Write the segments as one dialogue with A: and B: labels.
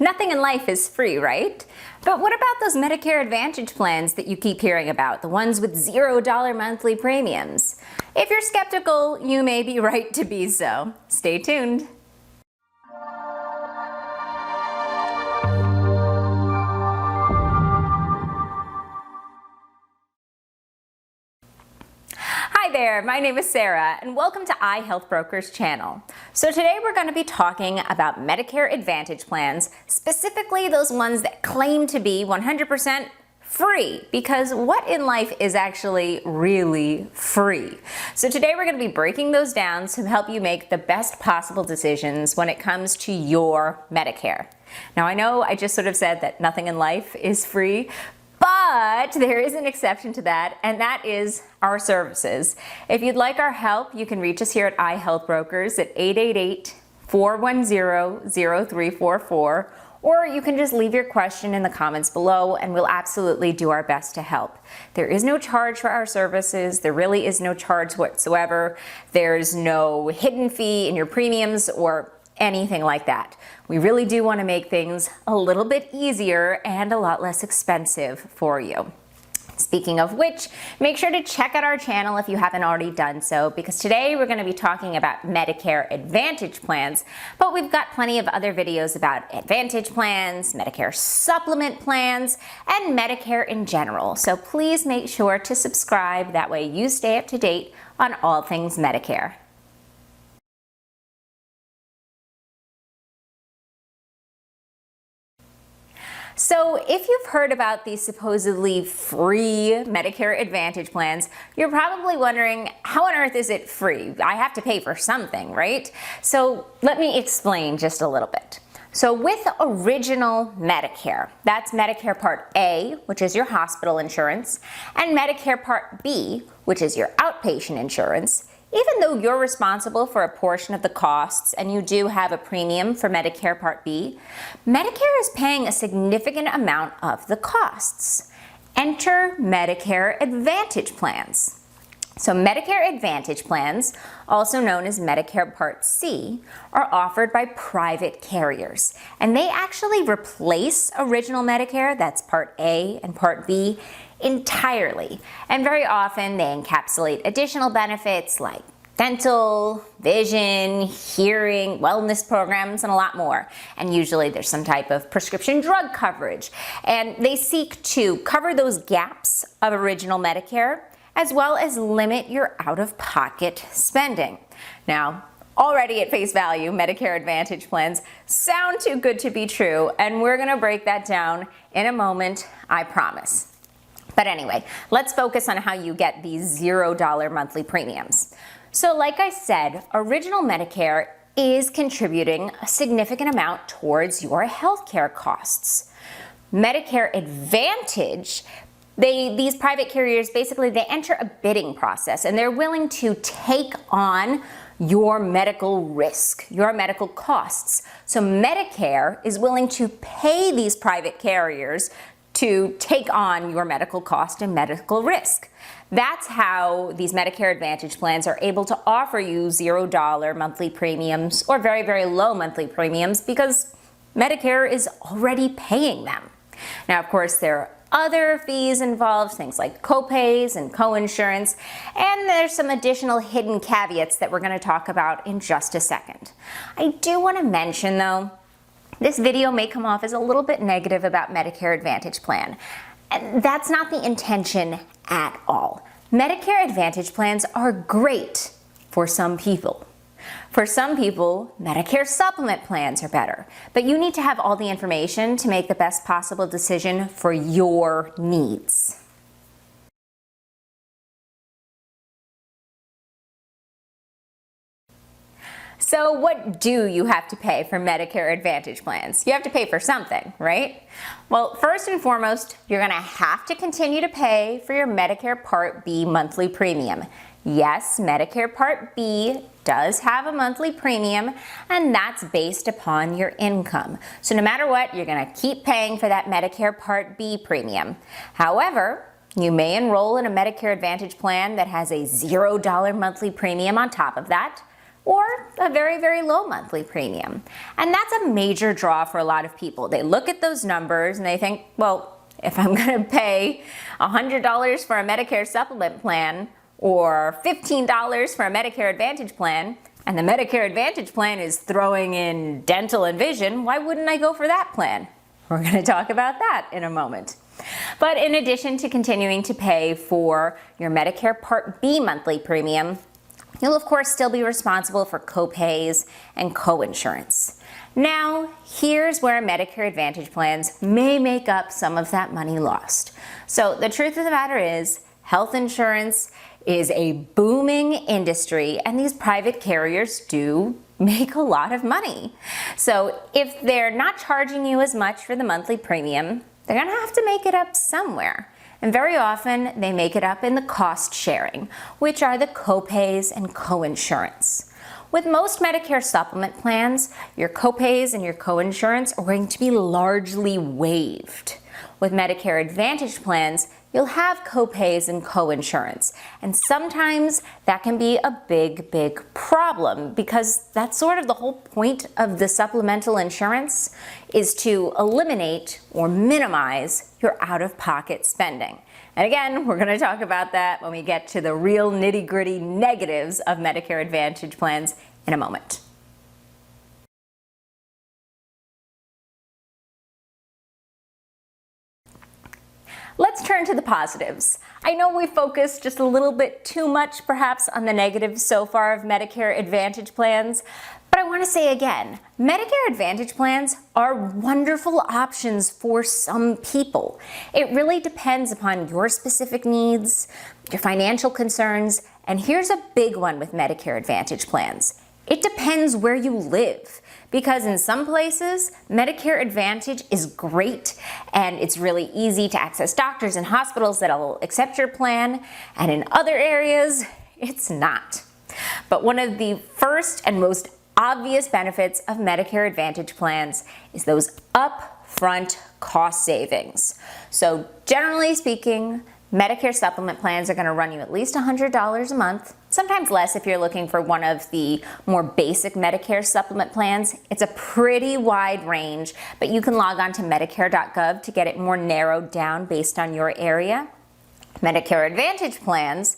A: Nothing in life is free, right? But what about those Medicare Advantage plans that you keep hearing about, the ones with $0 monthly premiums? If you're skeptical, you may be right to be so. Stay tuned. Hi there, my name is Sarah and welcome to iHealthBrokers channel. So today we're going to be talking about Medicare Advantage plans, specifically those ones that claim to be 100% free, because what in life is actually really free? So today we're going to be breaking those down to help you make the best possible decisions when it comes to your Medicare. Now I know I just sort of said that nothing in life is free, but there is an exception to that, and that is our services. If you'd like our help, you can reach us here at iHealthBrokers at 888-410-0344, or you can just leave your question in the comments below and we'll absolutely do our best to help. There is no charge for our services. There really is no charge whatsoever. There's no hidden fee in your premiums or anything like that. We really do want to make things a little bit easier and a lot less expensive for you. Speaking of which, make sure to check out our channel if you haven't already done so, because today we're going to be talking about Medicare Advantage plans, but we've got plenty of other videos about Advantage plans, Medicare Supplement plans, and Medicare in general. So please make sure to subscribe, that way you stay up to date on all things Medicare. So if you've heard about these supposedly free Medicare Advantage plans, you're probably wondering, how on earth is it free? I have to pay for something, right? So let me explain just a little bit. So with original Medicare, that's Medicare Part A, which is your hospital insurance, and Medicare Part B, which is your outpatient insurance, even though you're responsible for a portion of the costs and you do have a premium for Medicare Part B, Medicare is paying a significant amount of the costs. Enter Medicare Advantage plans. So Medicare Advantage plans, also known as Medicare Part C, are offered by private carriers. And they actually replace original Medicare, that's Part A and Part B, entirely. And very often they encapsulate additional benefits like dental, vision, hearing, wellness programs, and a lot more. And usually there's some type of prescription drug coverage. And they seek to cover those gaps of original Medicare, as well as limit your out-of-pocket spending. Now, already at face value, Medicare Advantage plans sound too good to be true, and we're gonna break that down in a moment, I promise. But anyway, let's focus on how you get these $0 monthly premiums. So like I said, original Medicare is contributing a significant amount towards your healthcare costs. Medicare Advantage, these private carriers, basically they enter a bidding process and they're willing to take on your medical risk, your medical costs. So Medicare is willing to pay these private carriers to take on your medical cost and medical risk. That's how these Medicare Advantage plans are able to offer you $0 monthly premiums or very, very low monthly premiums because Medicare is already paying them. Now, of course, there are other fees involved, things like copays and coinsurance, and there's some additional hidden caveats that we're going to talk about in just a second. I do want to mention, though, this video may come off as a little bit negative about Medicare Advantage plan. And that's not the intention at all. Medicare Advantage plans are great for some people. For some people, Medicare Supplement plans are better. But you need to have all the information to make the best possible decision for your needs. So what do you have to pay for Medicare Advantage plans? You have to pay for something, right? Well, first and foremost, you're going to have to continue to pay for your Medicare Part B monthly premium. Yes, Medicare Part B does have a monthly premium, and that's based upon your income. So no matter what, you're going to keep paying for that Medicare Part B premium. However, you may enroll in a Medicare Advantage plan that has a $0 monthly premium on top of that, or a very, very low monthly premium. And that's a major draw for a lot of people. They look at those numbers and they think, well, if I'm going to pay $100 for a Medicare supplement plan or $15 for a Medicare Advantage plan, and the Medicare Advantage plan is throwing in dental and vision, why wouldn't I go for that plan? We're going to talk about that in a moment. But in addition to continuing to pay for your Medicare Part B monthly premium, you'll of course still be responsible for co-pays and co-insurance. Now, here's where Medicare Advantage plans may make up some of that money lost. So the truth of the matter is, health insurance is a booming industry, and these private carriers do make a lot of money. So if they're not charging you as much for the monthly premium, they're gonna have to make it up somewhere. And very often they make it up in the cost sharing, which are the co-pays and co-insurance. With most Medicare supplement plans, your co-pays and your co-insurance are going to be largely waived. With Medicare Advantage plans, you'll have co-pays and co-insurance. And sometimes that can be a big, big problem because that's sort of the whole point of the supplemental insurance, is to eliminate or minimize your out-of-pocket spending. And again, we're going to talk about that when we get to the real nitty-gritty negatives of Medicare Advantage plans in a moment. Let's turn to the positives. I know we focused just a little bit too much perhaps on the negatives so far of Medicare Advantage plans, but I want to say again, Medicare Advantage plans are wonderful options for some people. It really depends upon your specific needs, your financial concerns, and here's a big one with Medicare Advantage plans. It depends where you live. Because in some places, Medicare Advantage is great and it's really easy to access doctors and hospitals that'll accept your plan, and in other areas, it's not. But one of the first and most obvious benefits of Medicare Advantage plans is those upfront cost savings. So generally speaking, Medicare supplement plans are going to run you at least $100 a month, sometimes less if you're looking for one of the more basic Medicare supplement plans. It's a pretty wide range, but you can log on to Medicare.gov to get it more narrowed down based on your area. Medicare Advantage plans,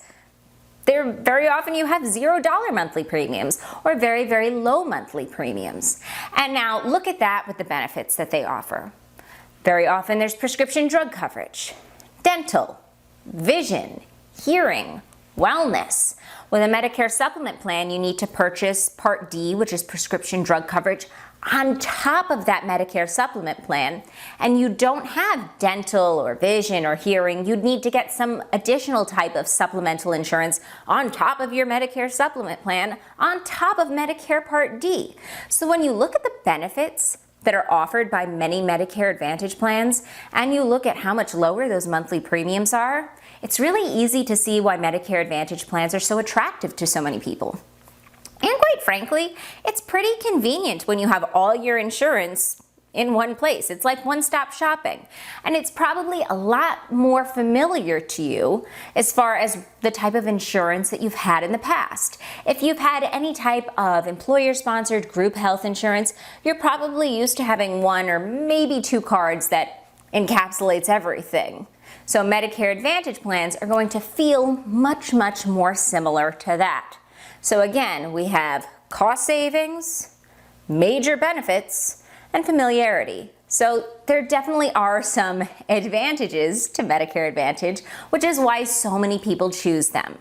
A: very often you have $0 monthly premiums or very, very low monthly premiums. And now look at that with the benefits that they offer. Very often there's prescription drug coverage, dental, vision, hearing, wellness. With a Medicare supplement plan, you need to purchase Part D, which is prescription drug coverage, on top of that Medicare supplement plan, and you don't have dental or vision or hearing. You'd need to get some additional type of supplemental insurance on top of your Medicare supplement plan, on top of Medicare Part D. So when you look at the benefits that are offered by many Medicare Advantage plans, and you look at how much lower those monthly premiums are, it's really easy to see why Medicare Advantage plans are so attractive to so many people. And quite frankly, it's pretty convenient when you have all your insurance in one place. It's like one-stop shopping. And it's probably a lot more familiar to you as far as the type of insurance that you've had in the past. If you've had any type of employer-sponsored group health insurance, you're probably used to having one or maybe two cards that encapsulates everything. So Medicare Advantage plans are going to feel much, much more similar to that. So again, we have cost savings, major benefits, and familiarity. So there definitely are some advantages to Medicare Advantage, which is why so many people choose them.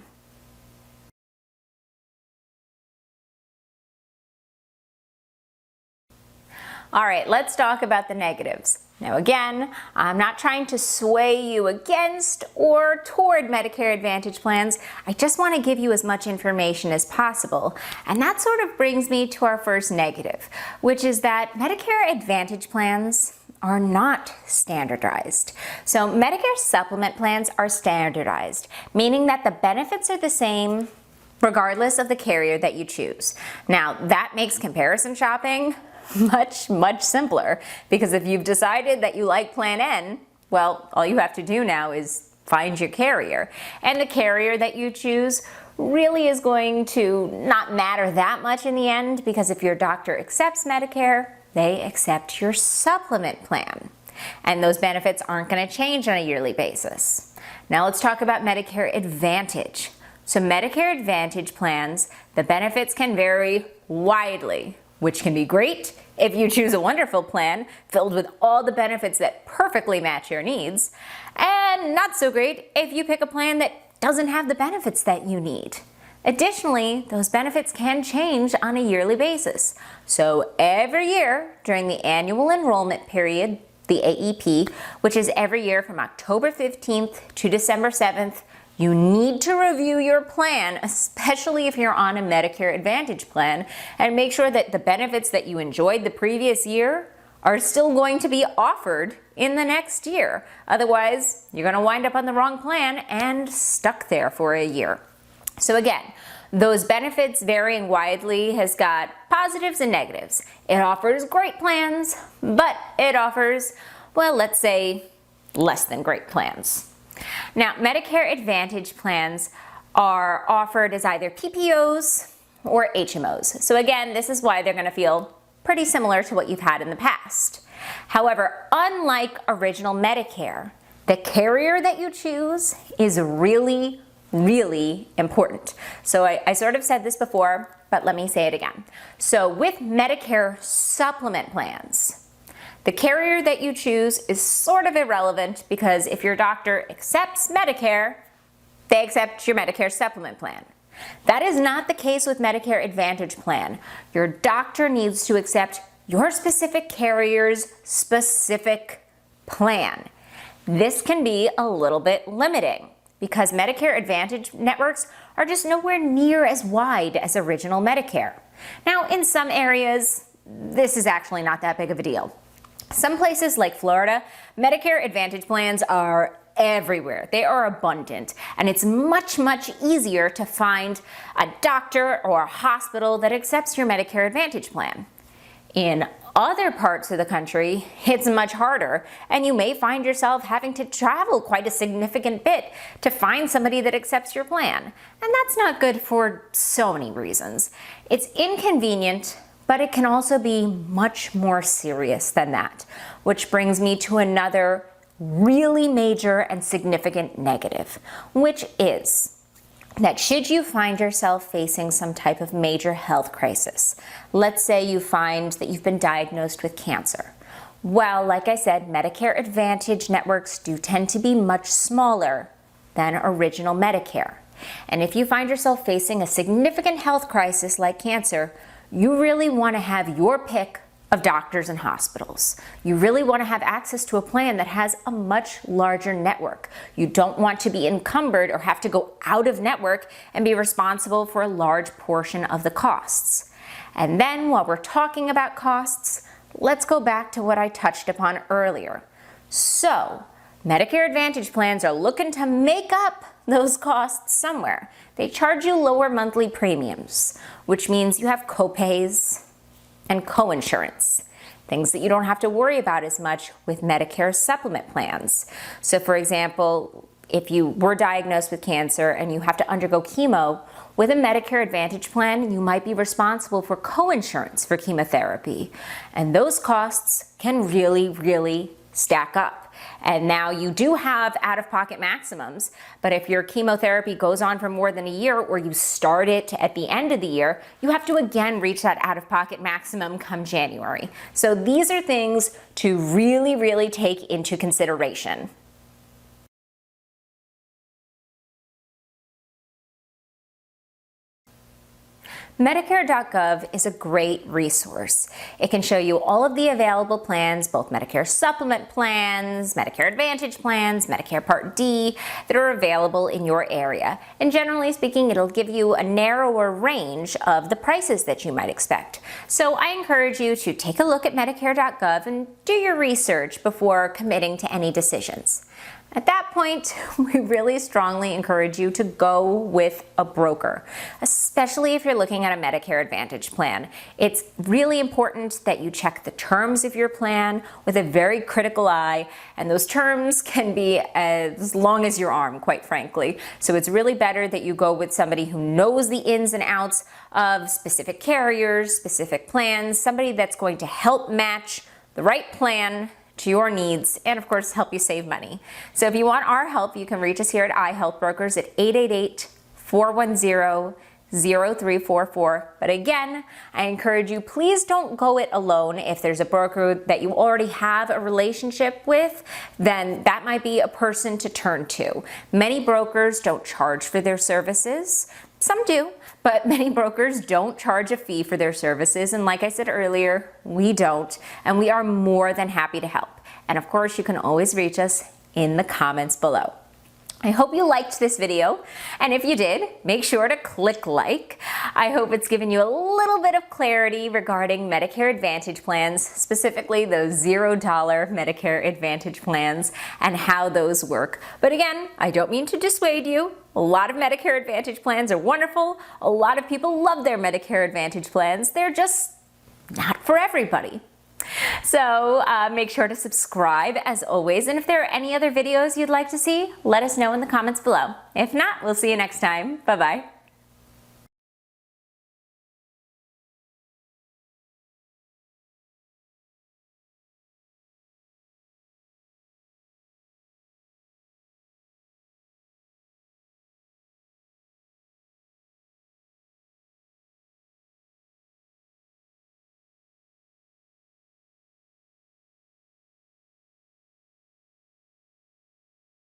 A: All right, let's talk about the negatives. Now again, I'm not trying to sway you against or toward Medicare Advantage plans. I just want to give you as much information as possible. And that sort of brings me to our first negative, which is that Medicare Advantage plans are not standardized. So Medicare supplement plans are standardized, meaning that the benefits are the same regardless of the carrier that you choose. Now that makes comparison shopping much, much simpler, because if you've decided that you like Plan N, well, all you have to do now is find your carrier. And the carrier that you choose really is going to not matter that much in the end, because if your doctor accepts Medicare, they accept your supplement plan. And those benefits aren't going to change on a yearly basis. Now let's talk about Medicare Advantage. So Medicare Advantage plans, the benefits can vary widely, which can be great if you choose a wonderful plan filled with all the benefits that perfectly match your needs, and not so great if you pick a plan that doesn't have the benefits that you need. Additionally, those benefits can change on a yearly basis. So every year during the annual enrollment period, the AEP, which is every year from October 15th to December 7th, you need to review your plan, especially if you're on a Medicare Advantage plan, and make sure that the benefits that you enjoyed the previous year are still going to be offered in the next year. Otherwise, you're going to wind up on the wrong plan and stuck there for a year. So again, those benefits varying widely has got positives and negatives. It offers great plans, but it offers, well, let's say less than great plans. Now, Medicare Advantage plans are offered as either PPOs or HMOs. So again, this is why they're going to feel pretty similar to what you've had in the past. However, unlike original Medicare, the carrier that you choose is really important. So I sort of said this before, but let me say it again. So with Medicare supplement plans, the carrier that you choose is sort of irrelevant, because if your doctor accepts Medicare, they accept your Medicare supplement plan. That is not the case with Medicare Advantage plan. Your doctor needs to accept your specific carrier's specific plan. This can be a little bit limiting, because Medicare Advantage networks are just nowhere near as wide as original Medicare. Now, in some areas, this is actually not that big of a deal. Some places like Florida, Medicare Advantage plans are everywhere. They are abundant, and it's much easier to find a doctor or a hospital that accepts your Medicare Advantage plan. In other parts of the country, it's much harder, and you may find yourself having to travel quite a significant bit to find somebody that accepts your plan. And that's not good for so many reasons. It's inconvenient, but it can also be much more serious than that, which brings me to another really major and significant negative, which is that should you find yourself facing some type of major health crisis, let's say you find that you've been diagnosed with cancer. Well, like I said, Medicare Advantage networks do tend to be much smaller than original Medicare. And if you find yourself facing a significant health crisis like cancer, you really want to have your pick of doctors and hospitals. You really want to have access to a plan that has a much larger network. You don't want to be encumbered or have to go out of network and be responsible for a large portion of the costs. And then while we're talking about costs, let's go back to what I touched upon earlier. So, Medicare Advantage plans are looking to make up those costs somewhere. They charge you lower monthly premiums, which means you have copays and coinsurance, things that you don't have to worry about as much with Medicare supplement plans. So for example, if you were diagnosed with cancer and you have to undergo chemo, with a Medicare Advantage plan, you might be responsible for coinsurance for chemotherapy. And those costs can really stack up. And now you do have out-of-pocket maximums, but if your chemotherapy goes on for more than a year, or you start it at the end of the year, you have to again reach that out-of-pocket maximum come January. So these are things to really take into consideration. Medicare.gov is a great resource. It can show you all of the available plans, both Medicare supplement plans, Medicare Advantage plans, Medicare Part D, that are available in your area. And generally speaking, it'll give you a narrower range of the prices that you might expect. So I encourage you to take a look at Medicare.gov and do your research before committing to any decisions. At that point, we really strongly encourage you to go with a broker, especially if you're looking at a Medicare Advantage plan. It's really important that you check the terms of your plan with a very critical eye, and those terms can be as long as your arm, quite frankly. So it's really better that you go with somebody who knows the ins and outs of specific carriers, specific plans, somebody that's going to help match the right plan to your needs, and of course help you save money. So if you want our help, you can reach us here at iHealthBrokers at 888-410-0344. But again, I encourage you, please don't go it alone. If there's a broker that you already have a relationship with, then that might be a person to turn to. Many brokers don't charge for their services. Some do, but many brokers don't charge a fee for their services. And like I said earlier, we don't, and we are more than happy to help. And of course, you can always reach us in the comments below. I hope you liked this video, and if you did, make sure to click like. I hope it's given you a little bit of clarity regarding Medicare Advantage plans, specifically those $0 Medicare Advantage plans and how those work. But again, I don't mean to dissuade you. A lot of Medicare Advantage plans are wonderful. A lot of people love their Medicare Advantage plans. They're just not for everybody. So make sure to subscribe as always, and if there are any other videos you'd like to see, let us know in the comments below. If not, we'll see you next time. Bye-bye.